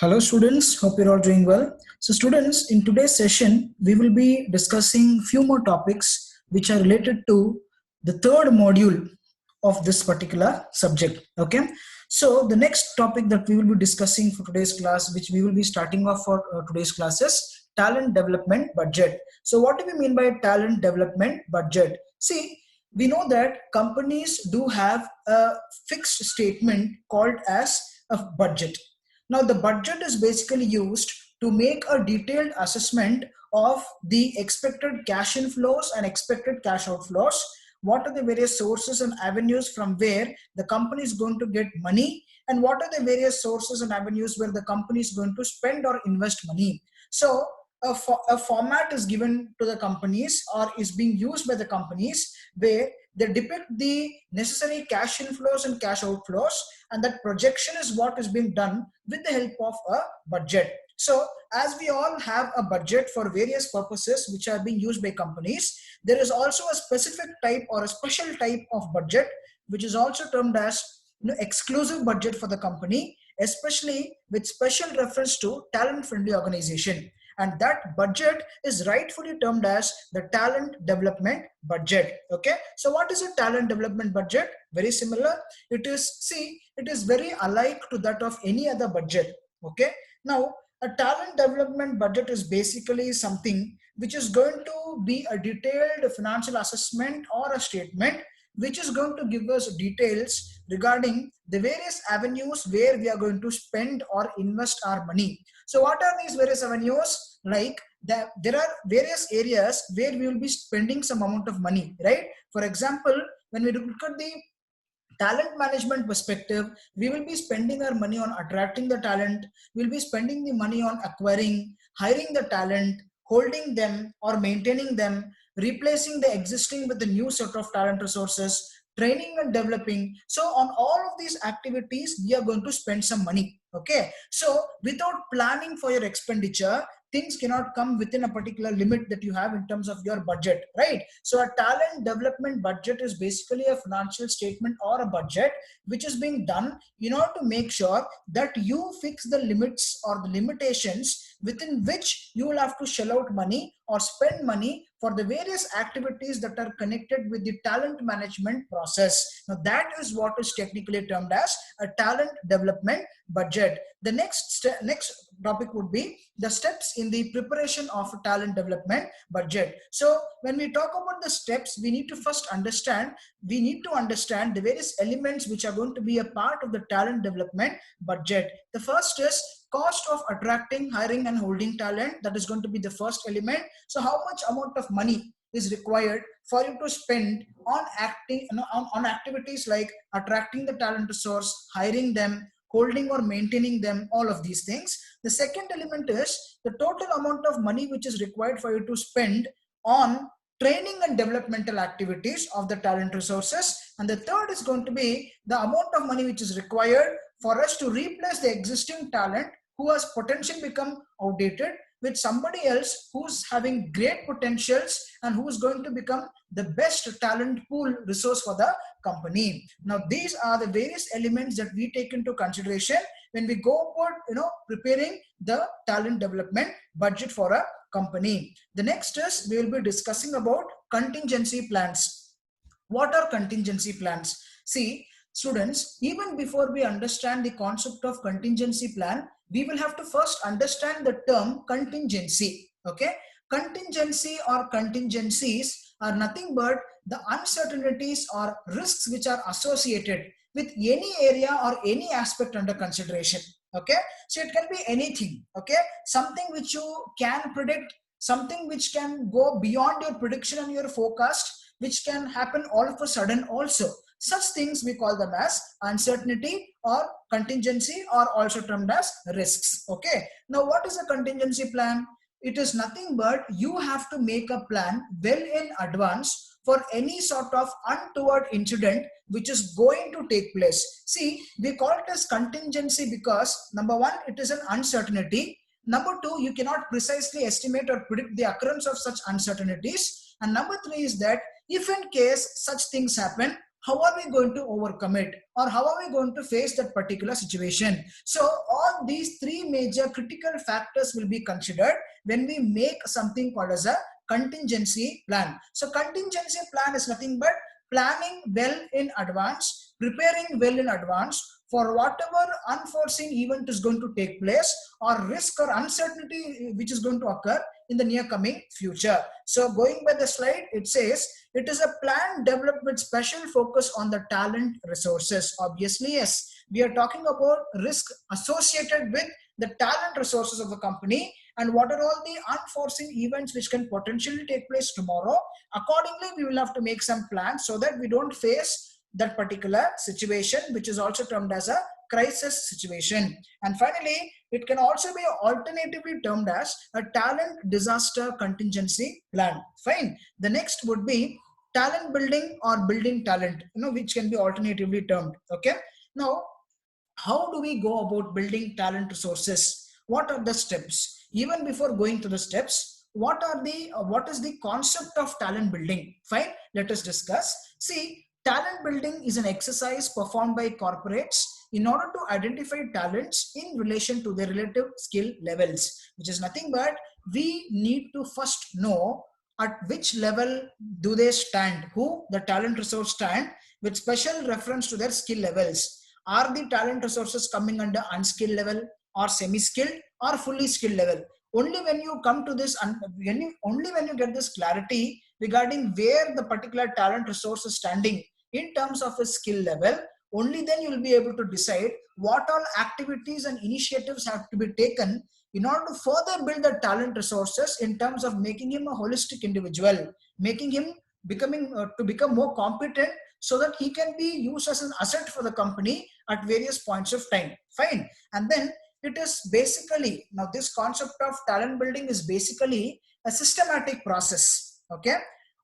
Hello students, hope you're all doing well. So students, in today's session, we will be discussing few more topics which are related to the third module of this particular subject. Okay. So the next topic that we will be discussing for today's class, which we will be starting off for today's class is talent development budget. So what do we mean by talent development budget? See, we know that companies do have a fixed statement called as a budget. Now, the budget is basically used to make a detailed assessment of the expected cash inflows and expected cash outflows. What are the various sources and avenues from where the company is going to get money, and what are the various sources and avenues where the company is going to spend or invest money. So, a format is given to the companies or is being used by the companies where they depict the necessary cash inflows and cash outflows, and that projection is what is being done with the help of a budget. So as we all have a budget for various purposes which are being used by companies, there is also a specific type or a special type of budget which is also termed as exclusive budget for the company, especially with special reference to talent friendly organization, and that budget is rightfully termed as the talent development budget. Okay, so what is a talent development budget? Very similar. It is very alike to that of any other budget. Okay, now a talent development budget is basically something which is going to be a detailed financial assessment or a statement which is going to give us details regarding the various avenues where we are going to spend or invest our money. So what are these various avenues? Like there are various areas where we will be spending some amount of money, right? For example, when we look at the talent management perspective, we will be spending our money on attracting the talent. We'll be spending the money on acquiring, hiring the talent, holding them or maintaining them, replacing the existing with the new set of talent resources, training and developing. So on all of these activities, we are going to spend some money. Okay, so without planning for your expenditure, things cannot come within a particular limit that you have in terms of your budget, right? So a talent development budget is basically a financial statement or a budget which is being done in order to make sure that you fix the limits or the limitations within which you will have to shell out money or spend money for the various activities that are connected with the talent management process. Now that is what is technically termed as a talent development budget. The next topic would be the steps in the preparation of a talent development budget. So when we talk about the steps, we need to first understand the various elements which are going to be a part of the talent development budget. The first is cost of attracting, hiring and holding talent. That is going to be the first element. So how much amount of money is required for you to spend on on activities like attracting the talent resource, hiring them, holding or maintaining them, all of these things. The second element is the total amount of money which is required for you to spend on training and developmental activities of the talent resources. And the third is going to be the amount of money which is required for us to replace the existing talent who has potentially become outdated with somebody else who's having great potentials and who's going to become the best talent pool resource for the company. Now these are the various elements that we take into consideration when we go about preparing the talent development budget for a company. The next is we will be discussing about contingency plans. What are contingency plans? See, students, even before we understand the concept of contingency plan, we will have to first understand the term contingency. Okay, contingency or contingencies are nothing but the uncertainties or risks which are associated with any area or any aspect under consideration. Okay, so it can be anything. Okay, something which you can predict, something which can go beyond your prediction and your forecast, which can happen all of a sudden also. Such things we call them as uncertainty or contingency, or also termed as risks. Okay, now what is a contingency plan? It is nothing but you have to make a plan well in advance for any sort of untoward incident which is going to take place. See, we call it as contingency because number one, it is an uncertainty. Number two, you cannot precisely estimate or predict the occurrence of such uncertainties. And number three is that if in case such things happen, how are we going to overcome it, or how are we going to face that particular situation. So all these three major critical factors will be considered when we make something called as a contingency plan. So contingency plan is nothing but planning well in advance, preparing well in advance for whatever unforeseen event is going to take place, or risk or uncertainty which is going to occur in the near coming future. So going by the slide, it says it is a plan developed with special focus on the talent resources. Obviously, yes, we are talking about risk associated with the talent resources of the company, and what are all the unforeseen events which can potentially take place tomorrow. Accordingly, we will have to make some plans so that we don't face that particular situation, which is also termed as a crisis situation. And finally, it can also be alternatively termed as a talent disaster contingency plan. Fine. The next would be talent building or building talent, which can be alternatively termed. Okay. Now, how do we go about building talent resources? What are the steps? Even before going to the steps, what is the concept of talent building? Fine. Let us discuss. See, talent building is an exercise performed by corporates in order to identify talents in relation to their relative skill levels, which is nothing but we need to first know at which level do they stand, who the talent resource stand, with special reference to their skill levels. Are the talent resources coming under unskilled level, or semi-skilled, or fully skilled level? Only when you come to this, only when you get this clarity regarding where the particular talent resource is standing in terms of a skill level, only then you will be able to decide what all activities and initiatives have to be taken in order to further build the talent resources in terms of making him a holistic individual, making him become more competent, so that he can be used as an asset for the company at various points of time. Fine. And then it is basically, now this concept of talent building is basically a systematic process, okay,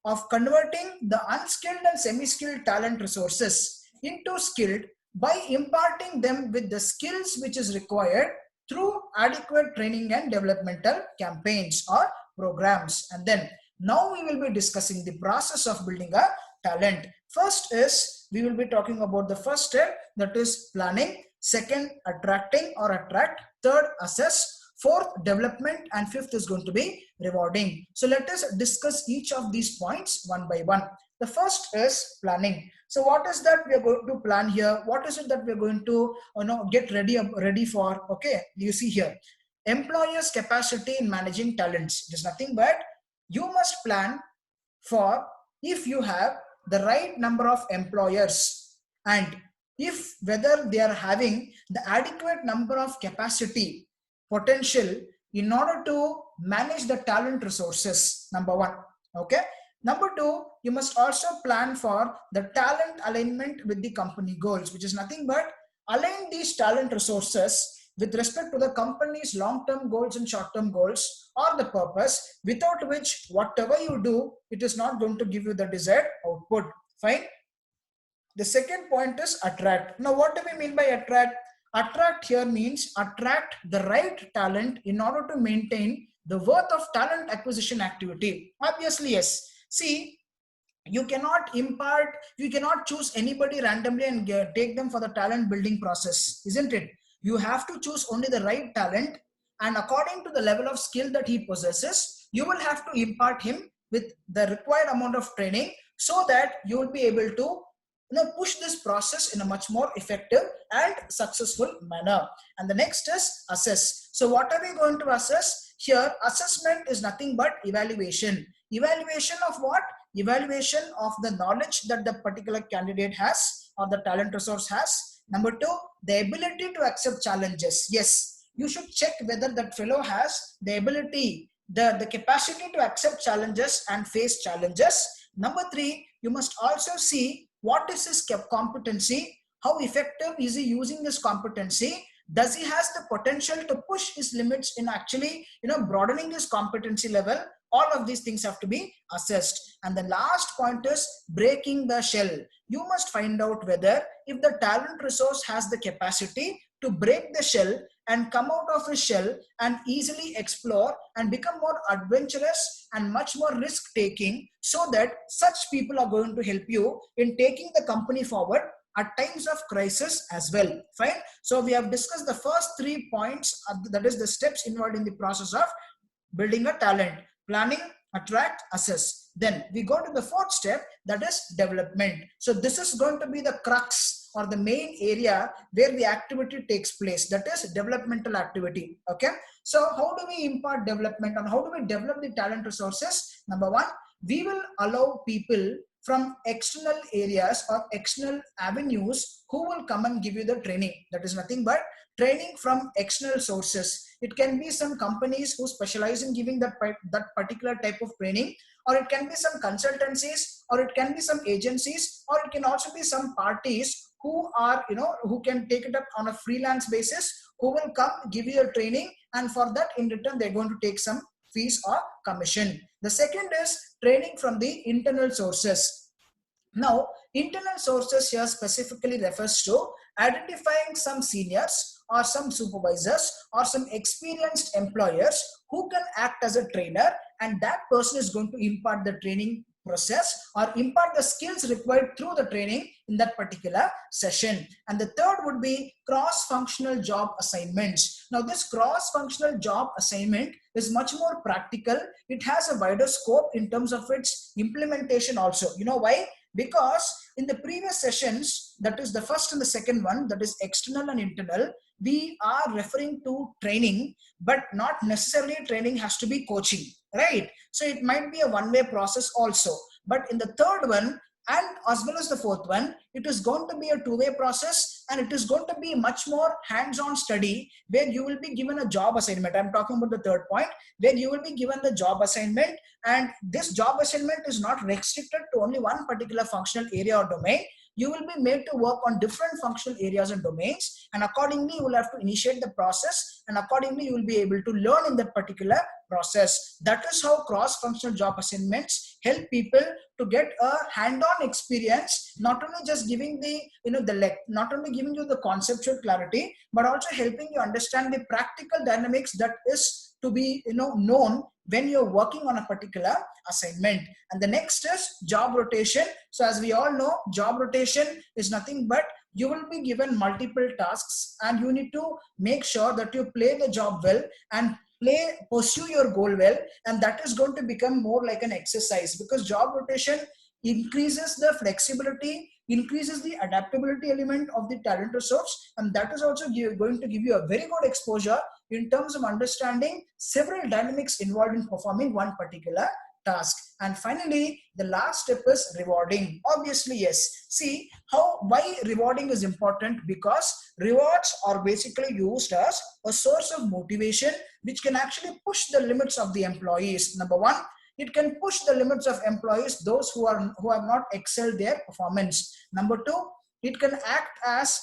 of converting the unskilled and semi-skilled talent resources into skilled by imparting them with the skills which is required through adequate training and developmental campaigns or programs. And then now we will be discussing the process of building a talent. First is, we will be talking about the first step, that is planning. Second, attracting or attract. Third, assess. Fourth, development. And fifth is going to be rewarding. So let us discuss each of these points one by one. The first is planning. So what is that we are going to plan here? What is it that we are going to get ready for? Okay, you see here, employers' capacity in managing talents. It is nothing but you must plan for if you have the right number of employers, and if whether they are having the adequate number of capacity potential in order to manage the talent resources. Number one. Okay. Number two, you must also plan for the talent alignment with the company goals, which is nothing but align these talent resources with respect to the company's long-term goals and short-term goals, or the purpose without which whatever you do, it is not going to give you the desired output. Fine. The second point is attract. Now, what do we mean by attract? Attract here means attract the right talent in order to maintain the worth of talent acquisition activity. Obviously, yes. See, you cannot choose anybody randomly and take them for the talent building process, isn't it? You have to choose only the right talent, and according to the level of skill that he possesses, you will have to impart him with the required amount of training, so that you will be able to push this process in a much more effective and successful manner. And the next is assess. So what are we going to assess? Here, assessment is nothing but evaluation. Evaluation of what? Evaluation of the knowledge that the particular candidate has, or the talent resource has. Number two, the ability to accept challenges. Yes, you should check whether that fellow has the ability, the capacity to accept challenges and face challenges. Number three, you must also see what is his competency, how effective is he using his competency, does he has the potential to push his limits in actually broadening his competency level. All of these things have to be assessed. And the last point is breaking the shell. You must find out whether if the talent resource has the capacity to break the shell and come out of his shell and easily explore and become more adventurous and much more risk taking, so that such people are going to help you in taking the company forward at times of crisis as well. Fine. So we have discussed the first 3 points, that is the steps involved in the process of building a talent: planning, attract, assess. Then we go to the fourth step, that is development. So this is going to be the crux or the main area where the activity takes place, that is developmental activity. Okay. So how do we impart development and how do we develop the talent resources? Number one, we will allow people from external areas or external avenues who will come and give you the training. That is nothing but training from external sources. It can be some companies who specialize in giving that particular type of training, or it can be some consultancies, or it can be some agencies, or it can also be some parties who are, who can take it up on a freelance basis, who will come give you a training, and for that in return they're going to take some fees or commission. The second is training from the internal sources. Now, internal sources here specifically refers to identifying some seniors or some supervisors or some experienced employers who can act as a trainer, and that person is going to impart the training process or impart the skills required through the training in that particular session. And the third would be cross-functional job assignments. Now this cross-functional job assignment is much more practical. It has a wider scope in terms of its implementation also. You know why? Because in the previous sessions, that is the first and the second one, that is external and internal, we are referring to training, but not necessarily training has to be coaching, right? So it might be a one-way process also. But in the third one, and as well as the fourth one, it is going to be a two-way process, and it is going to be much more hands-on study where you will be given a job assignment. I'm talking about the third point, where you will be given the job assignment, and this job assignment is not restricted to only one particular functional area or domain. You will be made to work on different functional areas and domains, and accordingly you will have to initiate the process, and accordingly you will be able to learn in that particular process. That is how cross-functional job assignments help people to get a hand-on experience, not only just giving the not only giving you the conceptual clarity, but also helping you understand the practical dynamics that is to be known when you're working on a particular assignment. And the next is job rotation. So as we all know, job rotation is nothing but you will be given multiple tasks, and you need to make sure that you play the job well and pursue your goal well, and that is going to become more like an exercise, because job rotation increases the flexibility, increases the adaptability element of the talent resource, and that is also going to give you a very good exposure in terms of understanding several dynamics involved in performing one particular task. And finally, the last step is rewarding. Obviously, yes. See why rewarding is important, because rewards are basically used as a source of motivation which can actually push the limits of the employees. Number one, it can push the limits of employees, those who have not excelled their performance. Number two, it can act as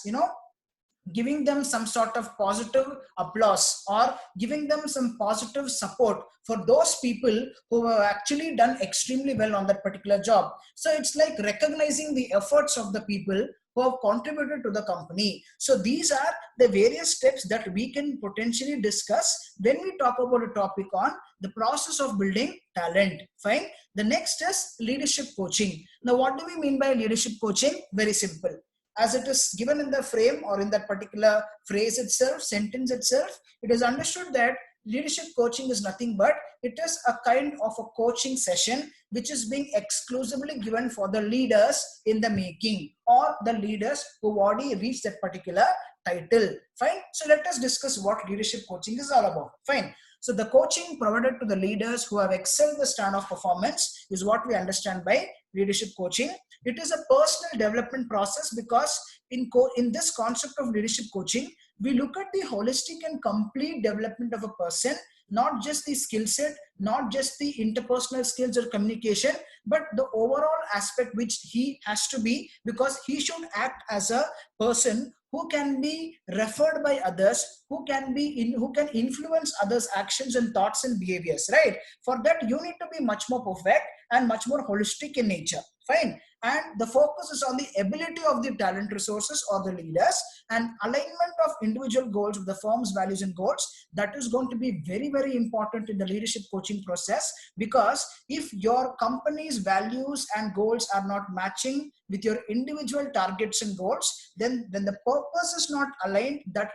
giving them some sort of positive applause or giving them some positive support for those people who have actually done extremely well on that particular job. So it's like recognizing the efforts of the people who have contributed to the company. So these are the various steps that we can potentially discuss when we talk about a topic on the process of building talent. Fine. The next is leadership coaching. Now, what do we mean by leadership coaching? Very simple. As it is given in the frame or in that particular phrase itself, sentence itself, it is understood that leadership coaching is nothing but it is a kind of a coaching session which is being exclusively given for the leaders in the making, or the leaders who already reached that particular title. Fine. So let us discuss what leadership coaching is all about. Fine. So the coaching provided to the leaders who have excelled the stand of performance is what we understand by leadership coaching. It is a personal development process, because in this concept of leadership coaching, we look at the holistic and complete development of a person, not just the skill set, not just the interpersonal skills or communication, but the overall aspect which he has to be, because he should act as a person who can be referred by others, who can influence others' actions and thoughts and behaviors, right? For that, you need to be much more perfect and much more holistic in nature. Fine. And the focus is on the ability of the talent resources or the leaders and alignment of individual goals with the firm's values and goals. That is going to be very, very important in the leadership coaching process, because if your company's values and goals are not matching with your individual targets and goals, then the purpose is not aligned. That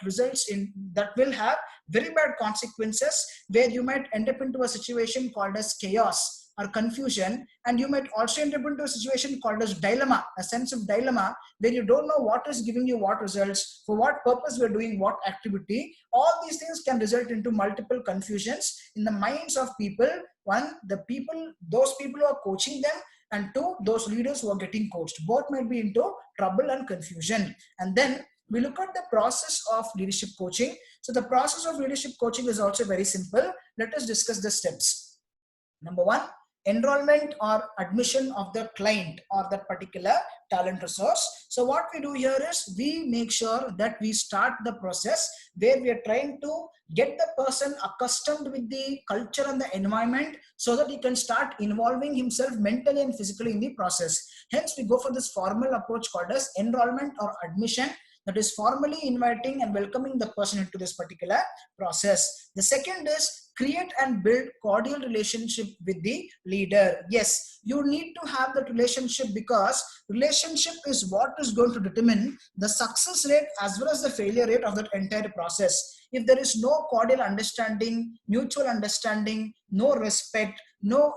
will have very bad consequences, where you might end up into a situation called as chaos or confusion, and you might also end up into a situation called as dilemma, a sense of dilemma, where you don't know what is giving you what results, for what purpose we're doing what activity. All these things can result into multiple confusions in the minds of people. One, those people who are coaching them, and two, those leaders who are getting coached. Both might be into trouble and confusion. And then we look at the process of leadership coaching. So the process of leadership coaching is also very simple. Let us discuss the steps. Number one, enrollment or admission of the client or that particular talent resource. So what we do here is we make sure that we start the process where we are trying to get the person accustomed with the culture and the environment, so that he can start involving himself mentally and physically in the process. Hence we go for this formal approach called as enrollment or admission, that is formally inviting and welcoming the person into this particular process. The second is create and build cordial relationship with the leader. Yes, you need to have that relationship, because relationship is what is going to determine the success rate as well as the failure rate of that entire process. If there is no cordial understanding, mutual understanding, no respect, no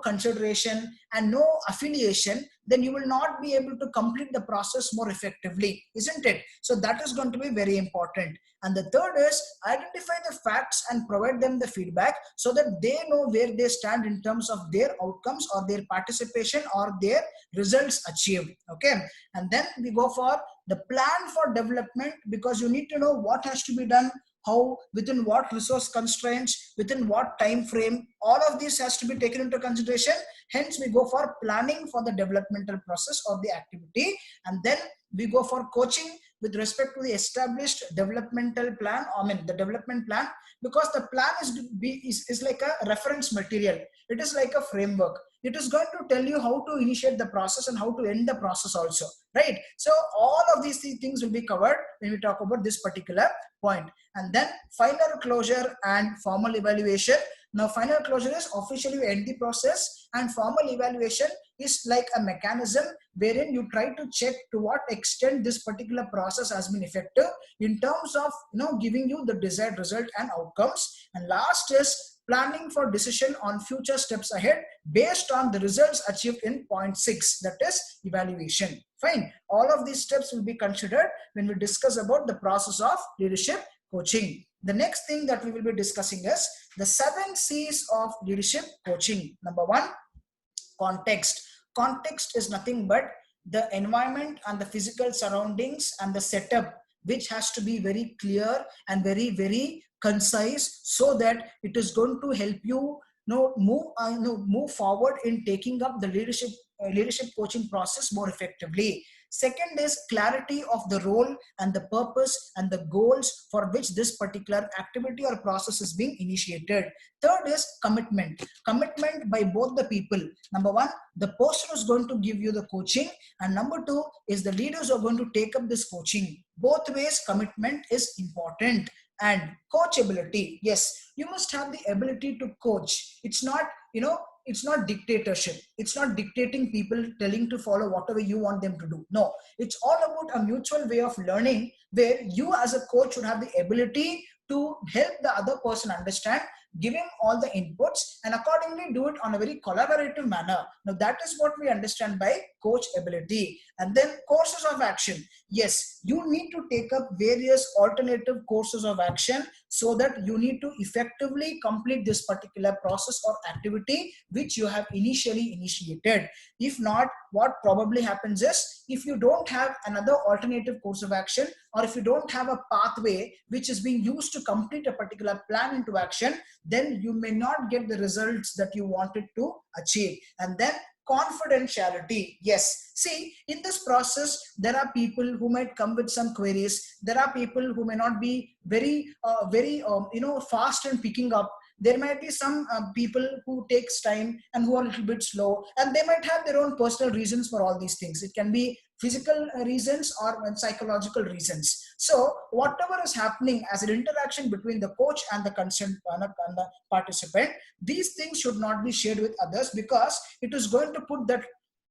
consideration, and no affiliation, then you will not be able to complete the process more effectively, isn't it? So that is going to be very important. And the third is identify the facts and provide them the feedback, so that they know where they stand in terms of their outcomes or their participation or their results achieved. Okay. And then we go for the plan for development, because you need to know what has to be done, how, within what resource constraints, within what time frame. All of this has to be taken into consideration. Hence we go for planning for the developmental process of the activity. And then we go for coaching with respect to the established developmental plan, the development plan, because the plan is like a reference material. It is like a framework. It is going to tell you how to initiate the process and how to end the process also, right? So all of these things will be covered when we talk about this particular point. And then final closure and formal evaluation. Now final closure is officially end the process, and formal evaluation is like a mechanism wherein you try to check to what extent this particular process has been effective in terms of giving you the desired result and outcomes. And last is planning for decision on future steps ahead based on the results achieved in point 6, that is evaluation. Fine. All of these steps will be considered when we discuss about the process of leadership coaching. The next thing that we will be discussing is the 7 C's of leadership coaching. Number 1, context. Context is nothing but the environment and the physical surroundings and the setup, which has to be very clear and very, very concise, so that it is going to help you move forward in taking up the leadership coaching process more effectively. Second is clarity of the role and the purpose and the goals for which this particular activity or process is being initiated. Third is commitment. Commitment by both the people. Number 1, the person is going to give you the coaching, and number 2 is the leaders are going to take up this coaching. Both ways commitment is important. And coachability. Yes, you must have the ability to coach. It's not, it's not dictatorship. It's not dictating people, telling to follow whatever you want them to do. No, it's all about a mutual way of learning, where you as a coach should have the ability to help the other person understand, give him all the inputs, and accordingly do it on a very collaborative manner. Now that is what we understand by coach ability. And then courses of action. Yes, you need to take up various alternative courses of action, so that you need to effectively complete this particular process or activity which you have initially initiated. If not, what probably happens is, if you don't have another alternative course of action, or if you don't have a pathway which is being used to complete a particular plan into action, then you may not get the results that you wanted to achieve. And then confidentiality. Yes, see, in this process there are people who might come with some queries. There are people who may not be very fast in picking up. There might be some people who takes time and who are a little bit slow, and they might have their own personal reasons for all these things. It can be physical reasons or psychological reasons. So whatever is happening as an interaction between the coach and the concerned and the participant, these things should not be shared with others, because it is going to put that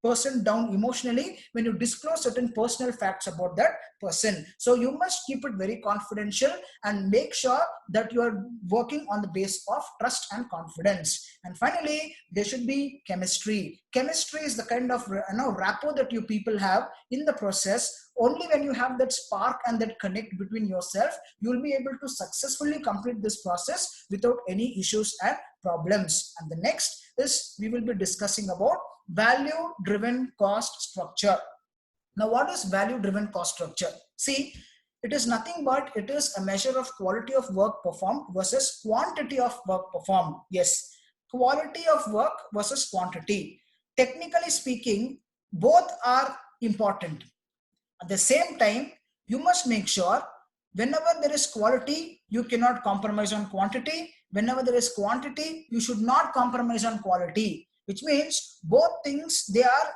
person down emotionally when you disclose certain personal facts about that person. So you must keep it very confidential and make sure that you are working on the base of trust and confidence. And finally, there should be chemistry. Chemistry is the kind of rapport that you people have in the process. Only when you have that spark and that connect between yourself, you will be able to successfully complete this process without any issues and problems. And the next is we will be discussing about value driven cost structure. Now, what is value driven cost structure? See, it is nothing but it is a measure of quality of work performed versus quantity of work performed. Yes, quality of work versus quantity. Technically speaking, both are important. At the same time, you must make sure whenever there is quality, you cannot compromise on quantity. Whenever there is quantity, you should not compromise on quality, which means both things, they are,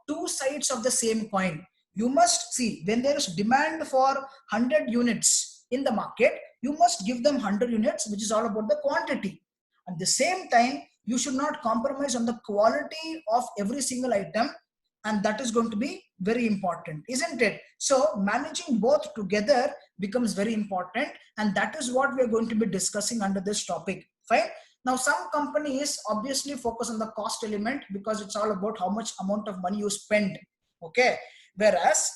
two sides of the same coin. You must see, when there is demand for 100 units in the market, you must give them 100 units, which is all about the quantity. At the same time, you should not compromise on the quality of every single item, and that is going to be very important, isn't it? So managing both together becomes very important, and that is what we are going to be discussing under this topic. Fine. Now, some companies obviously focus on the cost element because it's all about how much amount of money you spend. Okay. Whereas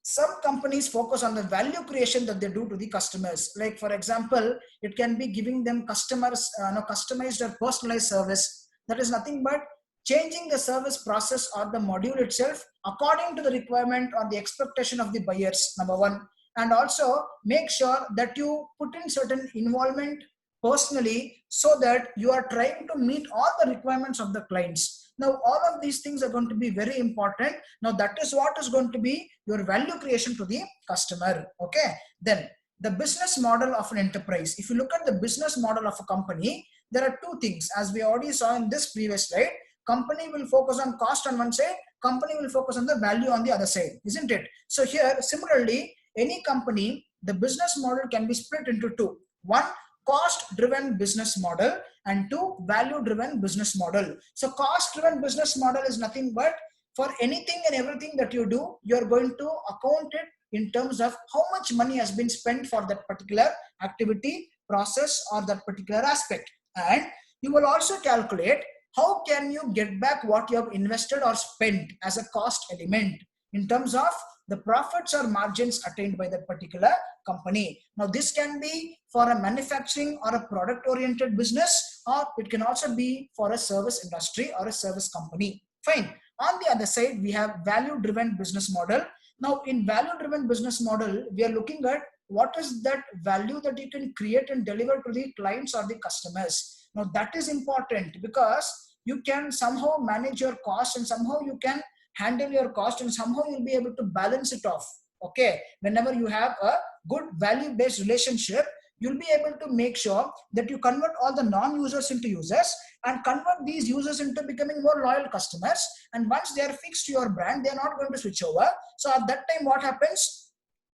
some companies focus on the value creation that they do to the customers. Like, for example, it can be giving them customers customized or personalized service. That is nothing but changing the service process or the module itself according to the requirement or the expectation of the buyers, number one. And also make sure that you put in certain involvement personally so that you are trying to meet all the requirements of the clients. Now, all of these things are going to be very important. Now, that is what is going to be your value creation to the customer. Okay. Then the business model of an enterprise. If you look at the business model of a company, there are two things, as we already saw in this previous slide. Company will focus on cost on one side, company will focus on the value on the other side, isn't it? So here, similarly, any company, the business model can be split into two. One, cost driven business model, and two, value driven business model. So cost driven business model is nothing but for anything and everything that you do, you're going to account it in terms of how much money has been spent for that particular activity, process, or that particular aspect. And you will also calculate how can you get back what you have invested or spent as a cost element in terms of the profits or margins attained by that particular company. Now, this can be for a manufacturing or a product oriented business, or it can also be for a service industry or a service company. Fine. On the other side, we have value driven business model. Now, in value driven business model, we are looking at what is that value that you can create and deliver to the clients or the customers. Now, that is important because you can somehow manage your cost and somehow you can handle your cost and somehow you'll be able to balance it off. Okay. Whenever you have a good value based relationship, you'll be able to make sure that you convert all the non-users into users and convert these users into becoming more loyal customers. And once they are fixed to your brand, they are not going to switch over. So at that time, what happens?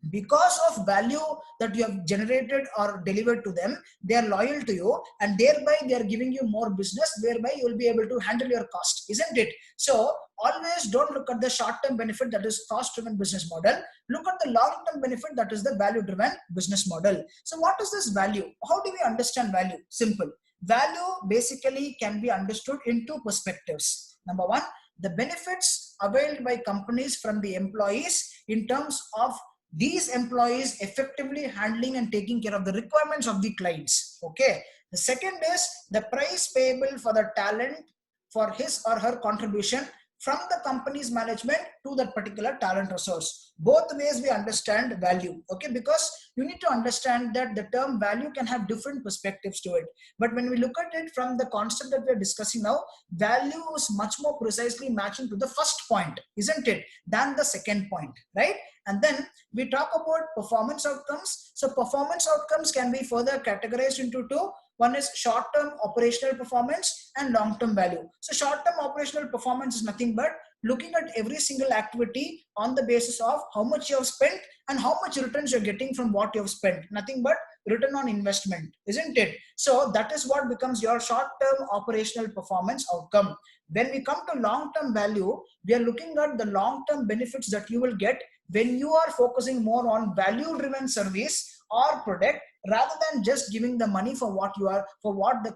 Because of value that you have generated or delivered to them, they are loyal to you, and thereby they are giving you more business, whereby you will be able to handle your cost, isn't it? So always don't look at the short-term benefit, that is cost-driven business model. Look at the long-term benefit, that is the value-driven business model. So what is this value? How do we understand value? Simple. Value basically can be understood in two perspectives. Number one, the benefits availed by companies from the employees in terms of these employees effectively handling and taking care of the requirements of the clients. Okay. The second is the price payable for the talent for his or her contribution from the company's management to that particular talent resource. Both ways we understand value. Okay. Because you need to understand that the term value can have different perspectives to it. But when we look at it from the concept that we're discussing now, value is much more precisely matching to the first point, isn't it, than the second point, right? And then we talk about performance outcomes. So performance outcomes can be further categorized into two. One is short-term operational performance and long-term value. So short-term operational performance is nothing but looking at every single activity on the basis of how much you have spent and how much returns you're getting from what you have spent. Nothing but return on investment, isn't it? So that is what becomes your short-term operational performance outcome. When we come to long-term value, we are looking at the long-term benefits that you will get when you are focusing more on value-driven service or product rather than just giving the money for what you are, for what the,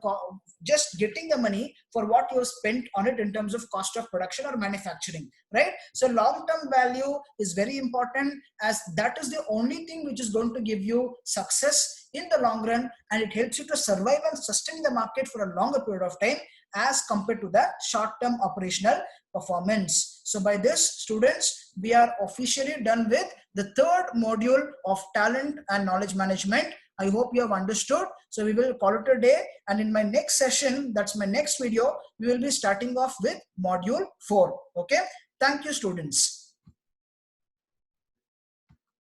just getting the money for what you have spent on it in terms of cost of production or manufacturing, right? So long-term value is very important, as that is the only thing which is going to give you success in the long run, and it helps you to survive and sustain the market for a longer period of time as compared to the short-term operational performance. So by this, students, we are officially done with the third module of talent and knowledge management. I hope you have understood. So we will call it a day, and in my next session, that's my next video, we will be starting off with module 4. Okay. Thank you, students.